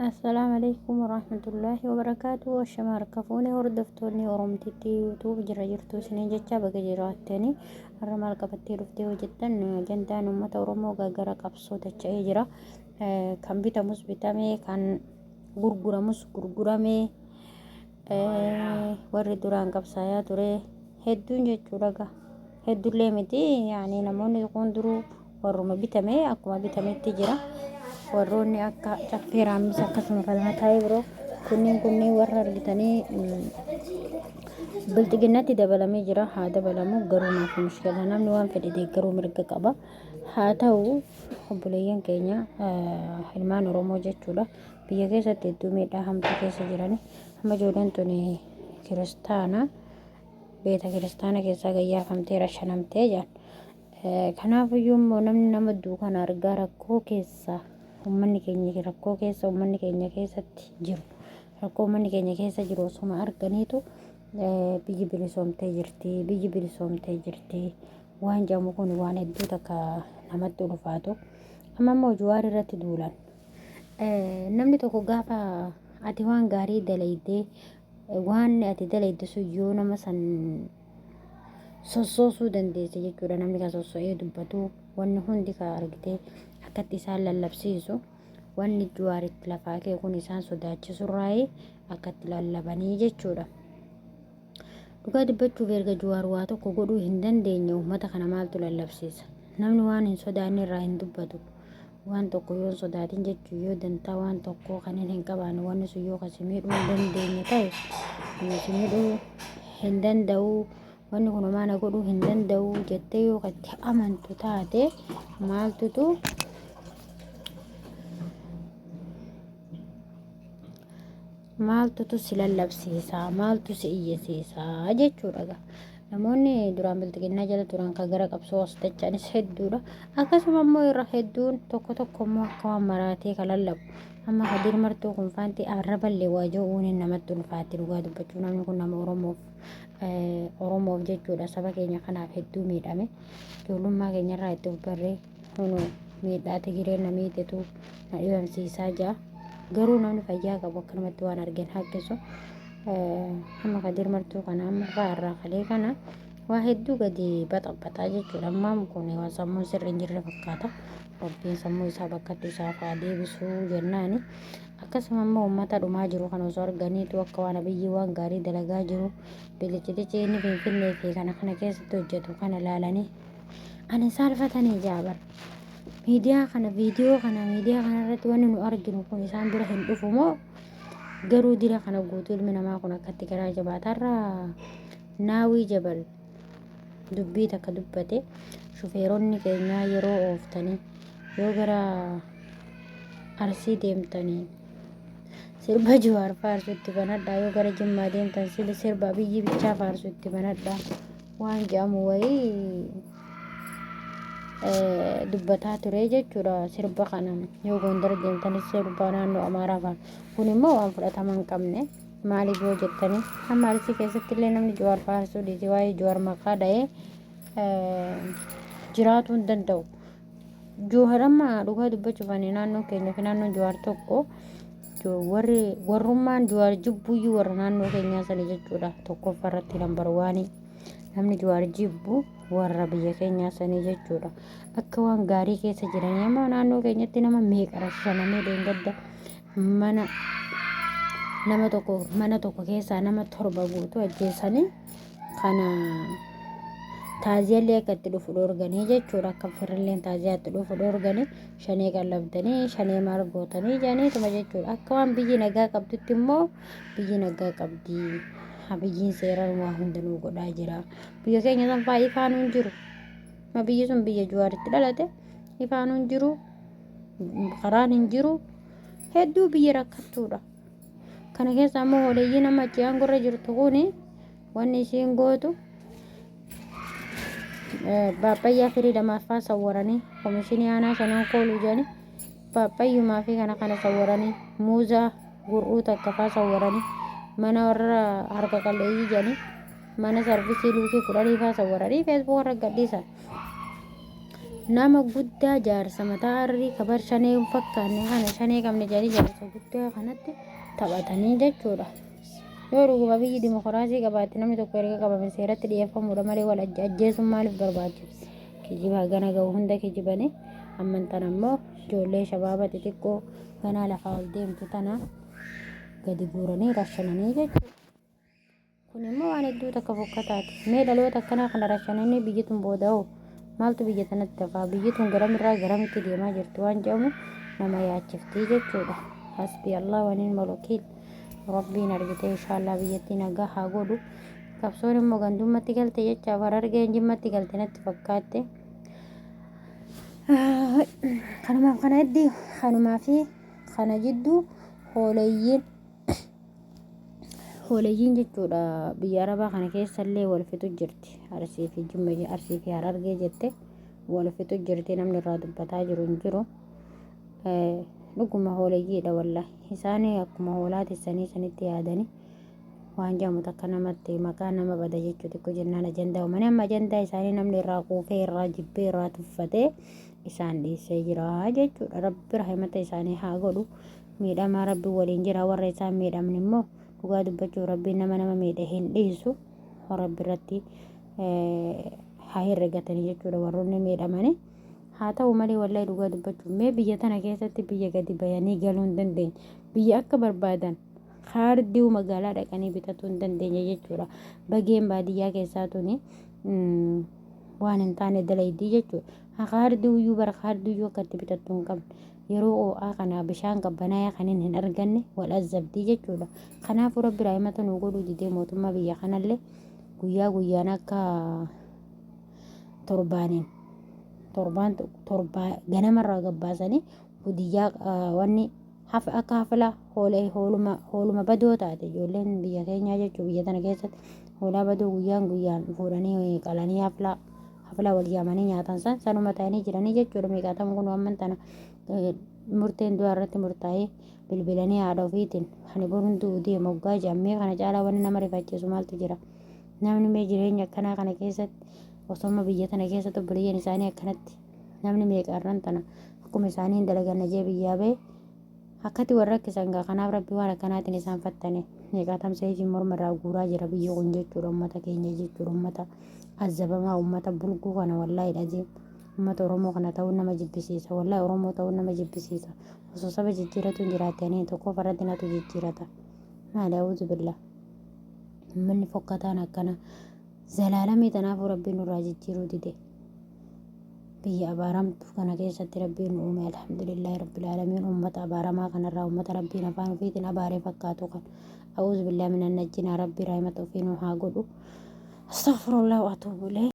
السلام عليكم ورحمة الله وبركاته. والشمار كفوني هردفتوني ورمتتي يوتيوب جرى جرتو سنين جتشا بقى جراتني الرمال قفتي رفتي وجدتن جندان أمة ورمو غاقرا قبصو تتشعي جرى كان بيتا مثبتا مي كان غرغرة مي warri duraan qabsaayaa ture hedduun jechuudha. Hedduullee miti yani namoonni kun duruu warruma bitame akkuma bitametti jira. Warroonni akka caffee raammis akkasuma falmataa biroo kunniin warra argitanii bilxiginnatti dabalamee jira. Haa dabalamu garuu naaf mushkila namni waan fedhe deeggaruu mirga qaba. Haa ta'u obboleeyyan keenya ilmaan Oromoo jechuudha. Biyya keessatti hedduu miidhaa hamtuu keessa jirani. Amma ijoolleen tuni kiristaana beeta kiristaana keessaa gayyaafamtee rashanamtee jiran. Kanaafiyyuu immoo namni nama duukaan argaa rakkoo keessa ummanni keenya keessatti jiru. Rakkoo ummanni keenya keessa jiru osuma arganiitu biyyi bilisoomtee jirti. Waan jedhamu kun waan hedduu takka namatti ulfaatu. Amma immoo Jawaar irratti duulan. Namni tokko gaafa ati waan gaarii dalaydee waan ati dalayde sun yoo nama san sossoosuu dandeesse jechuudha. Namni kan sosso'ee dubbatu wanni hundi kan argitee akkatti isaan lallabsiisu wanni Jawaaritti lafaa kee kun isaan sodaachisurraa akkatti lallabanii jechuudha. Dhugaa dubbachuuf erga Jawaar waa tokko godhuu hin dandeenye uummata kana maaltu lallabsiisa? Namni waan hin sodaanne irraa hin dubbatu. Waan tokko yoo sodaatin jechuun yoo dantaa waan tokko kan hin qabaanne wanni sun yoo kasi miidhuu hin dandeenye ta'e miidhuu hin danda'u. Wanni kun maana godhuu hin danda'u jettee yoo itti amantu taate maaltutu si lallabsiisa, maaltu si iyyisiisa jechuudha. Namoonni duraan bilxiginnaa jala turan kan gara qabsoo as dacha'anis hedduudha. Akkasuma immoo irra hedduun tokko immoo akka waan maraatee kan lallabu. Amma Hadiir Martuu kun faanti arraballee waajoo uuniin namatti ulfaatti dhugaa dubbachuu. Namni kun nama Oromoof jechuudha. Saba keenya kanaaf hedduu miidhame. Ijoollummaa keenyarraa itti barree miidhaa Tigireen na miidhetu na dhibamsiisaa jira. Garuu namni fayyaa qabu akkanumatti waan argeen haqqisu. Amma Hadiir Martuu kana amma irraa kalee kana waa hedduu gadi baxaxaa jechuudha. Ammaan kun waan sammuun sirri hin jirre fakkaata. Rabbiin sammuu isaa bakkatti isaaf haa deebisuu jennaani. Akkasuma immoo uummata dhumaa jiru kan osoo arganiitu akka waan Abiyyi waan gaarii dalagaa jiru bilichitichi inni Finfinnee fi kana keessatti hojjetu kana ilaalanii ani saalfatanii jaabar. Viidiyoo kana irratti wanni nu arginu kun isaan bira hin dhufu moo garuu dira kana guutuu ilmi namaa kun akkatti garaa jabaatarraa naawii jabal dubbii takka dubbate shufeeronni keenyaa yeroo ooftanii yoo gara Arsii deemtanii sirba Jawaar faarsu itti banadhaa, yoo gara Jimmaa deemtan sirba Abiyyi bichaa faarsu itti banadhaa waan jedhamu wayii dubbataa ture jechuudha. Sirba kana yoo Gondar deemtanis sirba naannoo Amaaraa fa'a. Kun immoo waan fudhatama hin qabne. Maaliif yoo jettanii amma Arsii keessatti illee namni Jawaar faarsuu dhiisee waa'ee Jawaar maqaa dha'ee jiraatuu hin danda'u. Jawaar amma dhugaa dubbachuuf naannoo keenya fi naannoon Jawaar tokko warrummaan Jawaar jibbuyyuu warra naannoo keenyaa sana jechuudha. Tokkoffaa irratti lambar waanii namni Jawaar jibbu warra biyya keenyaa sanii jechuudha. Akka waan gaarii keessa jiranii amma naannoo keenyatti nama meeqa rashanamee deengadda mana tokko keessaa nama 7 guutuu ajjeesanii kana taaziyaallee akka itti dhufu dhoorganii jechuudha. Akka firrilleen taaziyaa itti dhufu dhoorganii shanee qallabdanii shanee maal gootanii jedhaniituma jechuudha. Akka waan biyyi nagaa qabdutti immoo biyyi nagaa qabdi. Biyyiin seeraan waa hundanuu godhaa jira. Biyya keenya san fa'aa ifaan hin jiru. Biyyi sun biyya Jawaaritti dhalate ifaan hin jiru. Karaan hin jiru. Hedduu biyya rakkattuudha. Kana keessa immoo holeeyyii nama achi aangorra jirtu kuni wanni isiin gootu Baapayyaa firii lamaffaa sawwaranii komishinii aanaa shanaan kooluu jedhanii Baapayyumaa fi kana sawwaranii muuzaa gur'uu takka fa'aa sawwaranii mana warra harka qalleeyyii jedhanii mana sarvisii luukii 10 fa'aa sawwaranii feesbuuk irra gadhiisan. nama guddaa jaarsa mataa harrii kabar shanee hin fakkaanne kana shanee qabne jedhanii jaarsa guddaa kanatti taphatanii jechuudha. Yoo dhuguma biyyi dimokiraasii qabaatte namni tokko erga qabame seeratti dhiyeeffamuudha malee wal ajjeesuun maaliif barbaachisa? Kijiba gana ga'u hunda kijibanii ammantan ammoo ijoollee shabaaba xixiqqoo ganaa lafaa ol deemtu tana gadi guuranii rashananii jechuudha. Kun immoo waan hedduu takka fokkataati. Mee dhaloota akkanaa kana rashananii biyyi tun booda'oo maaltu biyya tanatti hafaa? Biyyi tun garamirraa garamitti deemaa jirti waan jedhamu nama yaachiftii jechuudha. Hasbi Allah wa ni'mal wakiil. Rabbiin argite inshaallah biyyattii nagaa haa godhu. Qabsoon immoo gandummatti galte jecha Harargeen jimmatti galte natti fakkaatte. Kanumaaf kana heddii kanumaa fi kana jidduu hoolayyiin jechuudha. Biyya arabaa kana keessallee wal fixu jirti. Arsii fi Harargee jette wal fixu jirti. Namni irraa dubbataa jiru hin jiru. Dhuguma hoolayyiidha wallahi. Isaan akkuma hoolaa tissanii sanitti yaadanii waan jedhamu takka namatti maqaa nama bada jechuudha. Tokko jennaan ajandaa uumanii amma ajandaa isaanii namni irraa quufee irraa jibbee irraa tuffatee isaan dhiisee jira jechuudha. Rabbi rahmata isaanii haa godhu. Miidhamaa rabbi waliin jira. Warra isaan miidhamni immoo dhugaa dubbachuu rabbiin nama miidhe hin dhiisu. Rabbi irratti haa herregatanii jechuudha warroonni miidhamanii. Haa ta'u malee wallahi dhugaa dubbachuu mee biyya tana keessatti biyya gadi bayanii galuu hin dandeenye. Biyya akka barbaadan kaardii magaalaa dhaqanii bitatuu hin dandeenye jechuudha. Bageen baadiyyaa keessaa tuni waan hin taane dalaydii jechuudha. Kaardii iyyuu bara kaardii iyyuu akkatti bitattuu hin qabne. Yeroo ho'aa kana bishaan qabbanaa'aa kan hin arganne wal azzabdii jechuudha. Kanaafuu rabbi rahmata nuu godhuu didee mootummaa biyya kanallee guyyaa guyyaan akka torbaa ganamarraa gabbaasanii gudiyyaa wanni akka hafla hooluma badoo taate ijoolleen biyya keenyaa jechuudha. Biyya tana keessatti hoolaa badoo guyyaan fuudhanii qalanii hafla wal yaamanii nyaatan sanuma ta'anii jiranii jechuudha. Meeqaatamu kun amman tana murteen du'a irratti murtaa'ee bilbilanii haadha ofiitiin ani boruun du'uu moggaa jammee kana caalaa wanni nama rifachiisu maaltu jira? Namni mee jireenya akkanaa kana keessatti osoma biyya tana keessatti obboleeyyan isaanii akkanatti namni meeqaarran tana akkuma isaanii hin dalaganna jee biyyaa ba'e akkatti warra rakkisan gaa. Kanaaf rabbi waan akkanaatiin isaan fattane meeqaatamsee fi morma irraa guuraa jira biyyi kun jechuudha. Uummata keenya jechuudha. Uummata azzabamaa uummata bulguu kana wallaahi dhajee uummata Oromoo kana ta'uun nama jibbisiisa. Wallaahi Oromoo ta'uun nama jibbisiisa. Osoo saba jijjiiratu hin jiraatanii tokko farratti natu jijjiirata. Maali a'uuzu billah. Uummanni fokkataan akkana zalaalamii tanaafuu rabbiin nurraa jijjiiruu dide. Biyya abaaramtu kana keessatti rabbiin nu uume alhamdulillahi rabbil aalamiin. Uummata abaaramaa kanarraa uummata rabbiin afaan ofiitiin abaaree fakkaatu kan a'uuzu billahi minan najjinaa rabbi rahmata ofii nu haa godhu. Astaghfirullah wa atuubu ilayhi.